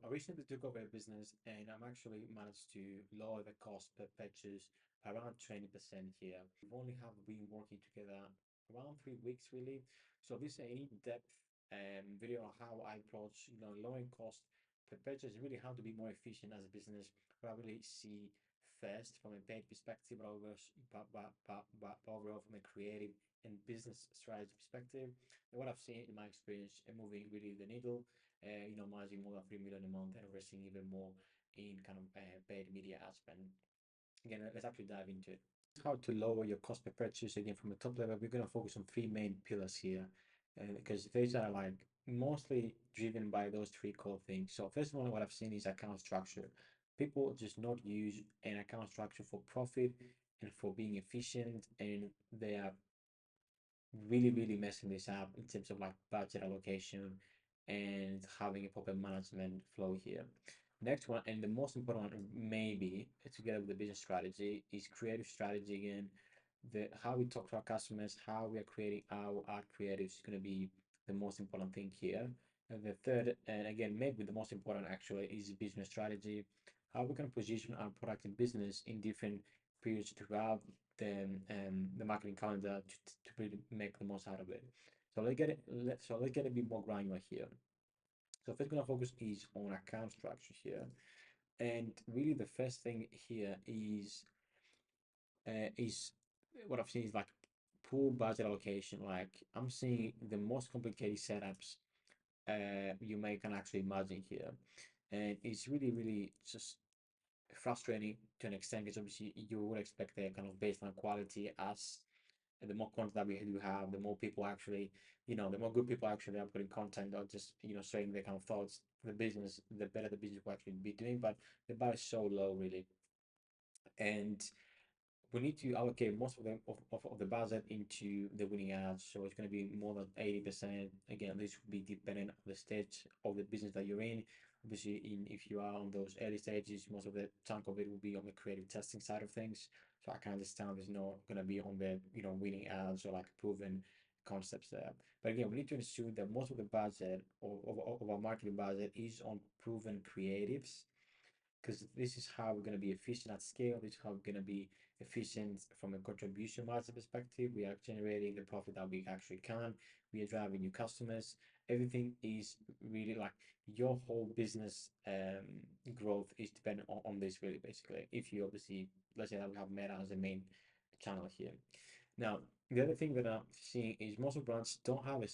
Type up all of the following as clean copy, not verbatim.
I recently took over a business and I'm actually managed to lower the cost per purchase around 20% here. We've only have been working together around 3 weeks really. So this is an in-depth video on how I approach, lowering cost per purchase, and really how to be more efficient as a business. What I really see first from a paid perspective, but overall from a creative and business strategy perspective. And what I've seen in my experience in moving really the needle, managing more than 3 million a month and investing even more in kind of paid media ad spend. Again, let's actually dive into it. How to lower your cost per purchase. Again, from the top level, we're going to focus on three main pillars here, because these are like mostly driven by those three core things. So first one, what I've seen is account structure. People just not use an account structure for profit and for being efficient, and they are really messing this up in terms of like budget allocation and having a proper management flow here. Next one, and the most important one, maybe together with the business strategy, is creative strategy again. The how we talk to our customers, how we are creating our art creatives is going to be the most important thing here. And the third, and again, maybe the most important actually, is business strategy. How we can position our product and business in different periods throughout the marketing calendar to really make the most out of it. So let's get a bit more granular here. So first gonna focus is on account structure here. And really the first thing here is what I've seen is like poor budget allocation. Like I'm seeing the most complicated setups you may can actually imagine here. And it's really just frustrating to an extent because obviously you would expect a kind of baseline quality as and the more content that we do have, the more people actually, the more good people actually are putting content or just, sharing their kind of thoughts for the business, the better the business will actually be doing. But the bar is so low, really. And we need to allocate most of the budget into the winning ads. So it's going to be more than 80%. Again, this will be dependent on the stage of the business that you're in. Obviously, if you are on those early stages, most of the chunk of it will be on the creative testing side of things. So I can understand there's not going to be on the winning ads or like proven concepts there. But again, we need to ensure that most of the budget of our marketing budget is on proven creatives, because this is how we're going to be efficient at scale. This is how we're going to be efficient from a contribution margin perspective. We are generating the profit that we actually can. We are driving new customers. Everything is really like your whole business growth is dependent on this really basically. If you obviously, let's say that we have Meta as the main channel here. Now, the other thing that I'm seeing is most of brands don't have a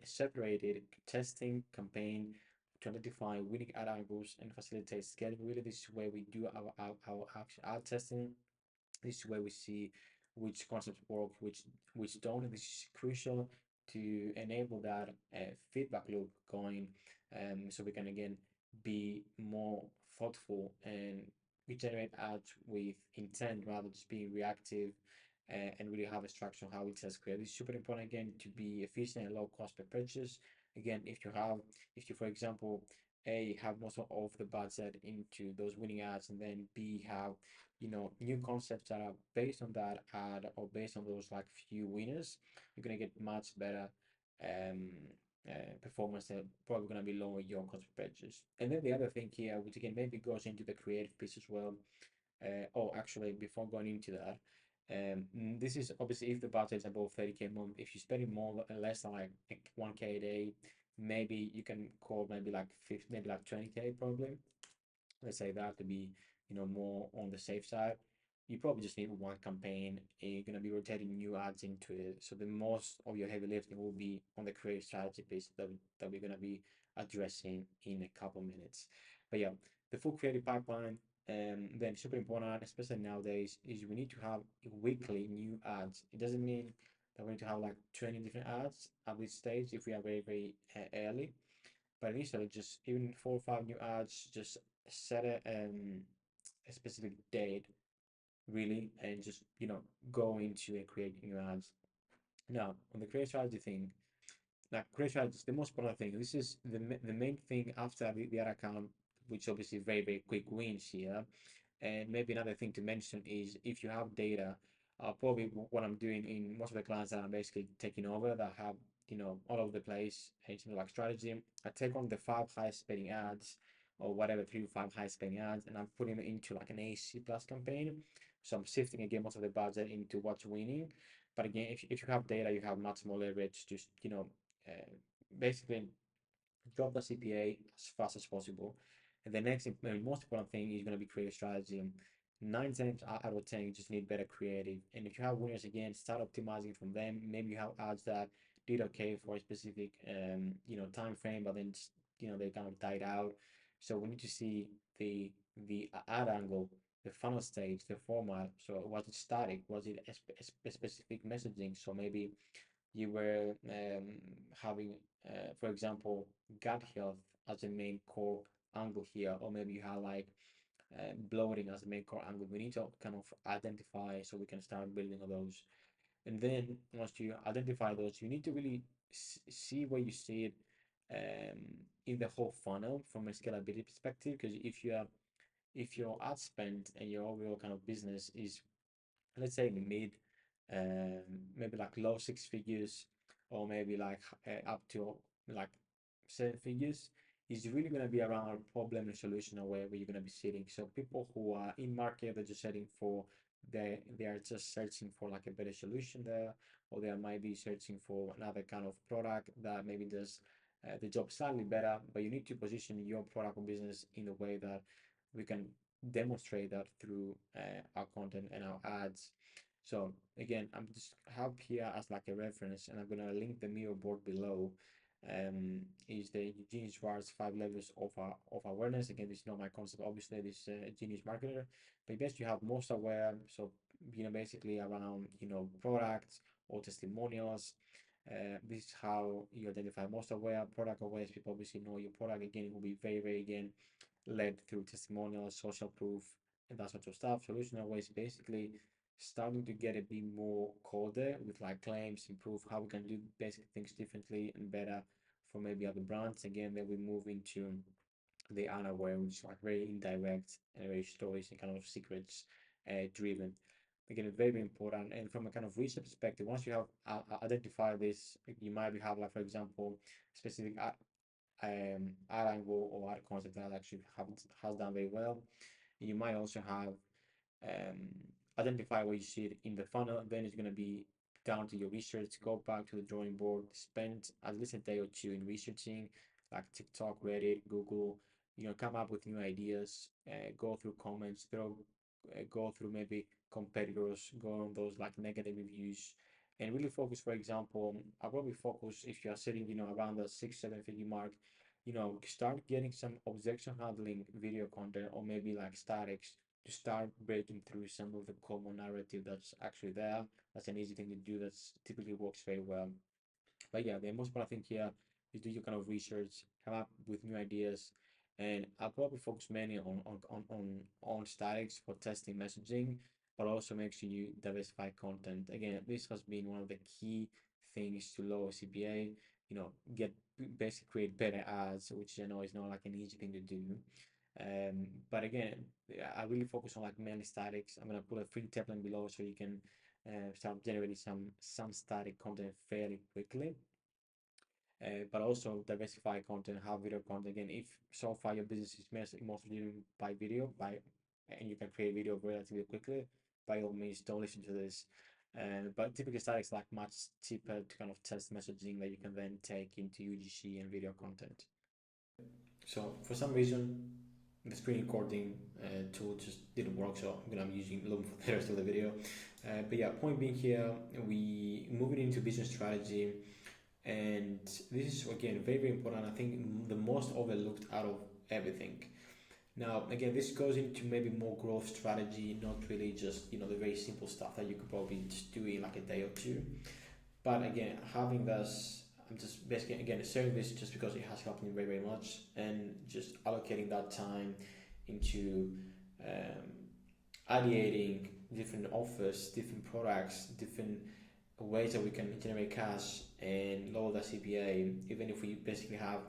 separated testing campaign to identify winning ad angles and facilitate scaling. Really, this is where we do our actual ad testing. This is where we see which concepts work, which don't. And this is crucial to enable that feedback loop going, so we can again be more thoughtful and we generate ads with intent rather than just being reactive, and really have a structure on how we test creative. This is super important again to be efficient and low cost per purchase. Again, if you, for example, A, have most of the budget into those winning ads, and then B, have, new concepts that are based on that ad or based on those like few winners, you're going to get much better um, performance and probably going to be lower your cost per purchase. And then the other thing here, which again maybe goes into the creative piece as well. Actually, before going into that, this is obviously if the budget is above 30K a month. If you're spending more less than like 1K a day, maybe you can call maybe like 50, maybe like 20K probably. Let's say that to be, more on the safe side. You probably just need one campaign. And you're gonna be rotating new ads into it. So the most of your heavy lifting will be on the creative strategy piece that we're gonna be addressing in a couple minutes. But yeah, the full creative pipeline, then super important, especially nowadays, is we need to have weekly new ads. It doesn't mean that we need to have like 20 different ads at this stage if we are very early. But initially, just even 4 or 5 new ads, just set a specific date, really, and just go into and create new ads. Now, on the creative strategy thing, now creative strategy is the most important thing. This is the main thing after the ad account, which obviously very quick wins here. And maybe another thing to mention is if you have data, probably what I'm doing in most of the clients that I'm basically taking over that have all over the place in terms of like strategy. I take on the five highest spending ads or whatever, 3 to 5 highest spending ads, and I'm putting it into like an AC plus campaign. So I'm shifting again most of the budget into what's winning. But again, if you have data, you have much more leverage to uh, basically drop the CPA as fast as possible. And the next and most important thing is going to be creative strategy. 9 times out of 10, you just need better creative. And if you have winners again, start optimizing from them. Maybe you have ads that did okay for a specific time frame, but then they kind of died out. So we need to see the ad angle, the funnel stage, the format. So was it static? Was it a specific messaging? So maybe you were having, for example, gut health as a main core angle here, or maybe you have like bloating as a main core angle. We need to kind of identify so we can start building on those. And then once you identify those, you need to really see where you see it um, in the whole funnel from a scalability perspective. Because if your ad spend and your overall kind of business is, let's say, mid, maybe like low six figures, or maybe like up to like 7 figures, is really going to be around problem and solution or wherever you're going to be sitting. So people who are in market, they're just setting for, they are just searching for like a better solution there, or they might be searching for another kind of product that maybe does the job slightly better. But you need to position your product or business in a way that we can demonstrate that through our content and our ads. So again, I'm just have here as like a reference, and I'm gonna link the mirror board below. Is the Genius Schwartz 5 levels of awareness. Again, this is not my concept. Obviously, this is a genius marketer, but best you have most aware. So basically around products or testimonials. This is how you identify most aware. Product awareness, people obviously know your product. Again, it will be very again led through testimonials, social proof, and that sort of stuff. Solution always basically starting to get a bit more colder with like claims, improve how we can do basic things differently and better for maybe other brands. Again, then we move into the unaware, which is like very indirect and very stories and kind of secrets driven. Again, very important. And from a kind of research perspective, once you have identified this, you might have like, for example, specific ad angle or ad concept that actually has done very well. You might also have um, identify where you see it in the funnel. Then it's going to be down to your research. Go back to the drawing board. Spend at least a day or two in researching, like TikTok, Reddit, Google. Come up with new ideas. Go through comments. Go through maybe competitors. Go on those like negative reviews, and really focus. For example, I probably focus if you are sitting, around the 6, 7 figure mark. Start getting some objection handling video content or maybe like statics to start breaking through some of the common narrative that's actually there. That's an easy thing to do. That's typically works very well. But yeah, the most important thing here is do your kind of research, come up with new ideas, and I'll probably focus mainly on statics for testing messaging, but also make sure you diversify content. Again, this has been one of the key things to lower CPA. Get basically create better ads, which I know is not like an easy thing to do. But again, I really focus on like mainly statics. I'm gonna put a free template below so you can start generating some static content fairly quickly. But also diversify content, have video content. Again, if so far your business is mostly driven by video, and you can create video relatively quickly, by all means, don't listen to this. But typically, statics like much cheaper to kind of test messaging that you can then take into UGC and video content. So for some reason, the screen recording tool just didn't work, so I'm using Loom for the rest of the video. But yeah, point being here, we moving into business strategy, and this is again very important. I think the most overlooked out of everything. Now, again, this goes into maybe more growth strategy, not really just the very simple stuff that you could probably just do in like a day or two. But again, having this, I'm just basically again sharing this just because it has helped me very much, and just allocating that time into um, ideating different offers, different products, different ways that we can generate cash and lower the CPA. Even if we basically have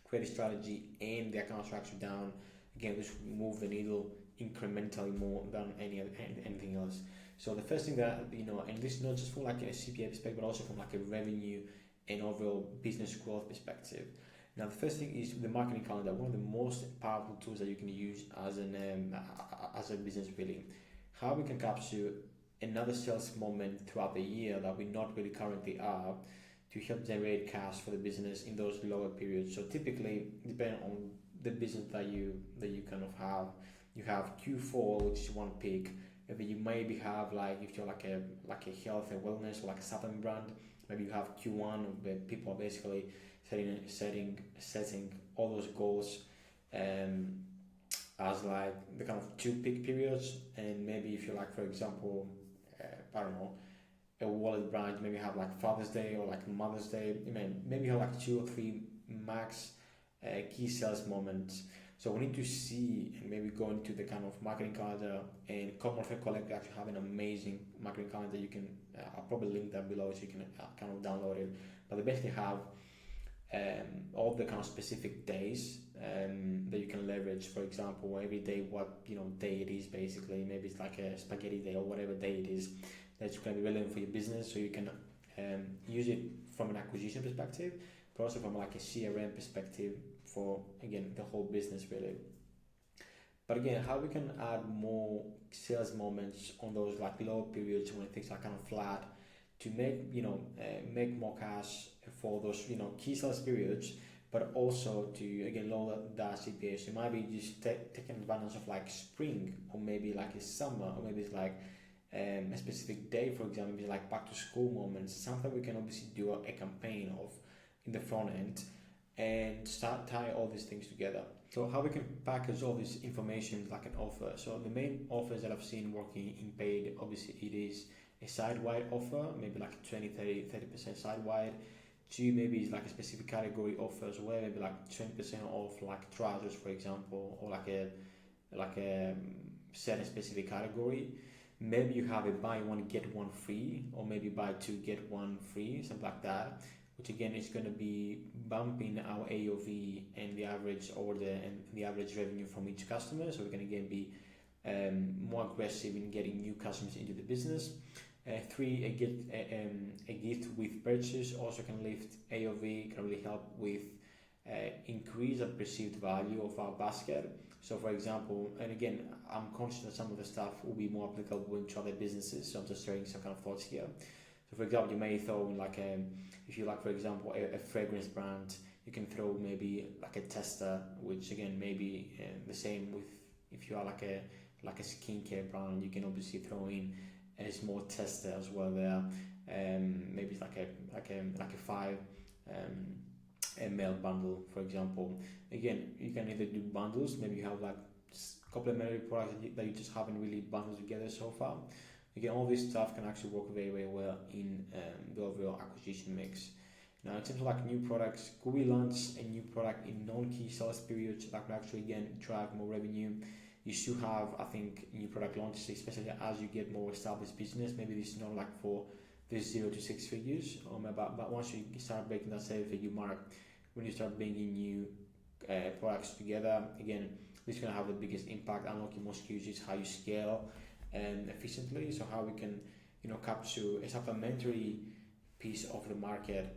credit strategy and the account structure down, again, this will move the needle incrementally more than anything else. So the first thing that and this is not just from like a CPA perspective, but also from like a revenue an overall business growth perspective. Now, the first thing is the marketing calendar, one of the most powerful tools that you can use as a business really. How we can capture another sales moment throughout the year that we not really currently are to help generate cash for the business in those lower periods. So typically, depending on the business that you kind of have, you have Q4, which is one peak. Maybe you maybe have like if you're like a health and wellness or like a supplement brand, maybe you have Q1 where people are basically setting all those goals as like the kind of two peak periods. And maybe if you like, for example, I don't know, a wallet brand, maybe have like Father's Day or like Mother's Day. Maybe you have like 2 or 3 max key sales moments. So we need to see and maybe go into the kind of marketing calendar, and Commonwealth Collect actually have an amazing marketing calendar. You can I'll probably link that below so you can kind of download it. But they basically have all the kind of specific days that you can leverage. For example, every day what day it is basically. Maybe it's like a spaghetti day or whatever day it is that's going to be relevant for your business. So you can use it from an acquisition perspective, but also from like a CRM perspective for again the whole business really. But again, how we can add more sales moments on those like low periods when things are kind of flat to make more cash for those key sales periods, but also to again lower that CPA. So you might be just taking advantage of like spring, or maybe like a summer, or maybe it's like a specific day, for example, maybe like back to school moments, something we can obviously do a campaign of in the front end and start tying all these things together. So how we can package all this information like an offer. So the main offers that I've seen working in paid, obviously it is a side-wide offer, maybe like 30% side-wide. Two, maybe it's like a specific category offer as well, maybe like 20% off like trousers, for example, or like a certain specific category. Maybe you have a buy one get one free, or maybe buy two get one free, something like that, which again is going to be bumping our AOV and the average order and the average revenue from each customer. So we can again be more aggressive in getting new customers into the business. Three, a gift with purchase also can lift AOV, can really help with increase the perceived value of our basket. So for example, and again, I'm conscious that some of the stuff will be more applicable into other businesses, so I'm just sharing some kind of thoughts here. So for example, you may throw in like if you like, for example, a fragrance brand, you can throw maybe like a tester, which again maybe the same with if you are like a skincare brand, you can obviously throw in a small tester as well there. Maybe it's like a 5 ml bundle, for example. Again, you can either do bundles, maybe you have like complementary products that you just haven't really bundled together so far. Again, all this stuff can actually work very, very well in the overall acquisition mix. Now, in terms of like new products, could we launch a new product in non-key sales periods that could actually again drive more revenue? You should have, I think, new product launches, especially as you get more established business. Maybe this is not like for the 0 to 6 figures, but once you start breaking that 7-figure mark, when you start bringing new products together, again, this is going to have the biggest impact. Unlocking more SKUs is how you scale efficiently. So how we can, capture a supplementary piece of the market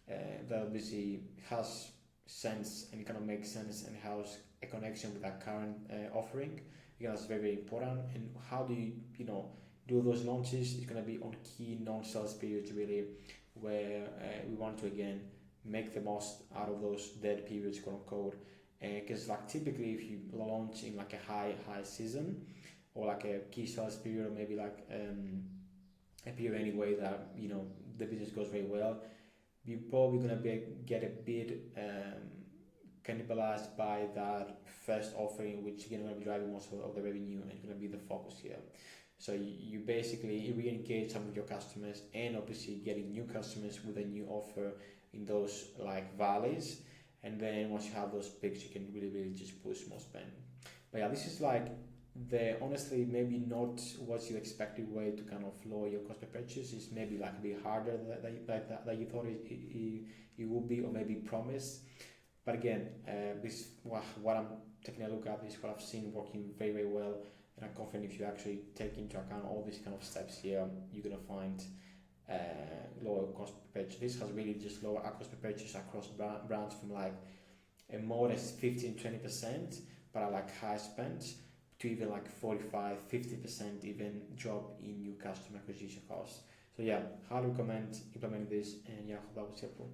that obviously has sense and kind of makes sense and has a connection with our current offering. Again, that's very, very important. And how do you, do those launches? It's going to be on key non-sales periods really, where we want to again make the most out of those dead periods, quote unquote. Because like typically, if you launch in like a high season or like a key sales period, or maybe like a period anyway that the business goes very well, you're probably gonna get a bit cannibalized by that first offering, which again gonna be driving most of the revenue and gonna be the focus here. So you basically re-engage some of your customers and obviously getting new customers with a new offer in those like valleys. And then once you have those peaks, you can really, really just push more spend. But yeah, this is like the honestly maybe not what you expected way to kind of lower your cost per purchase. Is maybe like a bit harder that you thought it would be, or maybe promised. But again, this what I'm taking a look at is what I've seen working very, very well, and I'm confident if you actually take into account all these kind of steps here, you're gonna find lower cost per purchase. This has really just lower our cost per purchase across brands from like a modest 15-20%, but at like high spends, to even like 45-50% even drop in new customer acquisition costs. So yeah, highly recommend implementing this, and yeah, I hope that was helpful.